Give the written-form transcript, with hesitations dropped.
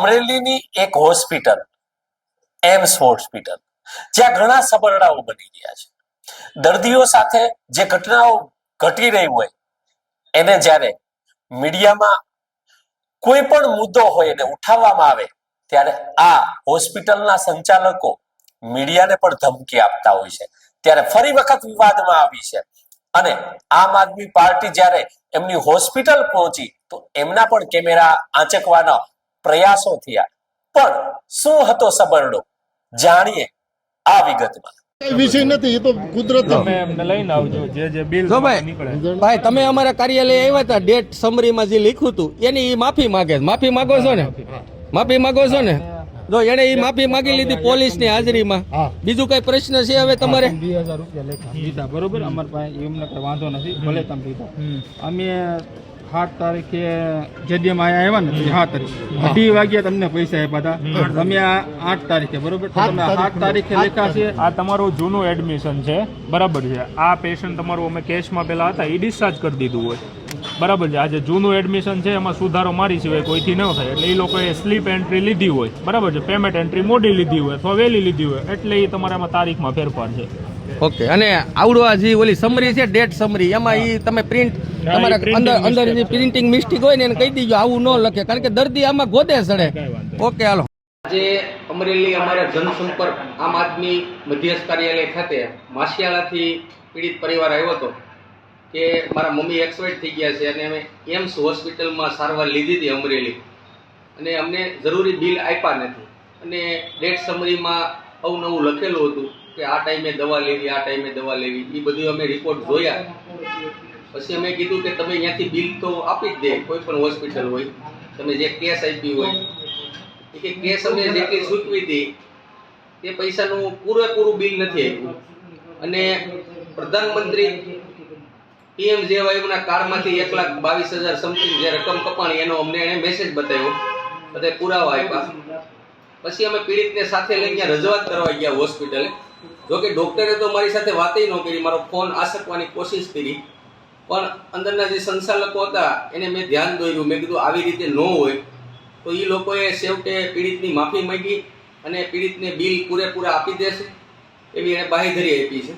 અમરેલીની એક hospital AIIMS hospital જ્યાં ઘણા સબરડાઓ બની ગયા છે. દર્દીઓ સાથે જે ઘટનાઓ ઘટી રહી હોય એને જ્યારે મીડિયામાં કોઈ પણ મુદ્દો હોય એને ઉઠાવવામાં આવે ત્યારે આ હોસ્પિટલના સંચાલકો મીડિયાને પણ ધમકી આપતા હોય છે. ત્યારે ફરી વખત વિવાદમાં આવી છે અને આમ આદમી પાર્ટી જ્યારે એમની હોસ્પિટલ પહોંચી તો એમના પણ કેમેરા આંચકવાના પ્રયાસો થયા. પણ શું હતો સબરડો જાણીએ આ વિગતમાં. વિષય નથી, એ તો કુદરત તમે એમને લઈને આવજો જે બિલ નીકળે. ભાઈ તમે અમારા કાર્યાલય આવ્યા હતા, ડેટ સમરીમાં જે લખ્યું હતું એની માફી માંગે. માફી માંગો છો ને? માફી માંગો છો ને? જો એને એ માફી માંગી લીધી પોલીસની હાજરીમાં. બીજું કઈ પ્રશ્ન છે હવે તમારે? 20,000 રૂપિયા લેખા દીધા, બરોબર. અમારા પાસે એમને કઈ વાંધો નથી, ભલે તમે દીધા. અમે 7 તારીખે જેડીએમ આવ્યા ને 7 તારીખે 2 વાગ્યા તમને પૈસા આપ્યા હતા. તમે આ 8 તારીખે, બરોબર. તમે 8 તારીખે લેખા છે. આ તમારું જૂનું એડમિશન છે, બરાબર છે. આ પેશન્ટ તમારું અમે કેસમાં પેલા હતા એ ડિસ્ચાર્જ કરી દીધું હોય, બરાબર છે. આજે જૂનું એડમિશન છે એમાં સુધારો મારી સિવાય કોઈથી ન થાય એટલે એ લોકોએ સ્લીપ એન્ટ્રી લીધી હોય, બરાબર છે. પેમેન્ટ એન્ટ્રી મોડી લીધી હોય અથવા વહેલી લીધી હોય એટલે એ તમારામાં તારીખમાં ફેરફાર છે. ઓકે. અને આવડવા જે ઓલી સમરી છે, ડેટ સમરી, એમાં ઈ તમે પ્રિન્ટ તમારા અંદર જે પ્રિન્ટિંગ મિસ્ટેક હોય ને એને કહી દીજો આવું ન લખે, કારણ કે દર્દી આમાં ગોદે ચડે. ઓકે, હાલો. આજે અમરેલી અમારા જનસંપર્ક આમ આદમી મધ્યસ્થ કાર્યાલય ખાતે માસિયાળાથી પીડિત પરિવાર આવ્યો હતો કે મારા મમ્મી એક્સપાયર્ડ થઈ ગયા છે અને અમે એમ્સ હોસ્પિટલમાં સારવાર લીધી હતી અમરેલી, અને અમને જરૂરી બિલ આપ્યા નથી. અને ડેટ સમરીમાં અવનવું લખેલું હતું કે આ ટાઈમે દવા લેવી, આ ટાઈમે દવા લેવી. એ બધું અમે રિપોર્ટ જોયા. પછી અમે કીધું કે તમે અહીંયાથી બિલ તો આપી જ દે, કોઈ પણ હોસ્પિટલ હોય, તમે જે કેસ આપી હોય કે કેસ અમે જેટલી ચૂકવી હતી તે પૈસાનું પૂરેપૂરું બિલ નથી આપ્યું. અને પ્રધાનમંત્રી PMJYના કાર્ડમાંથી 1,22,000 સમથિંગ જે રકમ કપાણી એનો અમને એને મેસેજ બતાવ્યો, બધા પુરાવા આપ્યા. પછી અમે પીડિતને સાથે લઈને રજૂઆત કરવા ગયા હોસ્પિટલે. જોકે ડૉક્ટરે તો મારી સાથે વાત ન કરી, મારો ફોન આસકવાની કોશિશ કરી, પણ અંદરના જે સંચાલકો હતા એને મેં ધ્યાન દોર્યું. મેં કીધું આવી રીતે ન હોય તો એ લોકોએ છેવટે પીડિતની માફી માંગી અને પીડિતને બિલ પૂરેપૂરા આપી દેશે એવી એને બાંહેધરી આપી છે.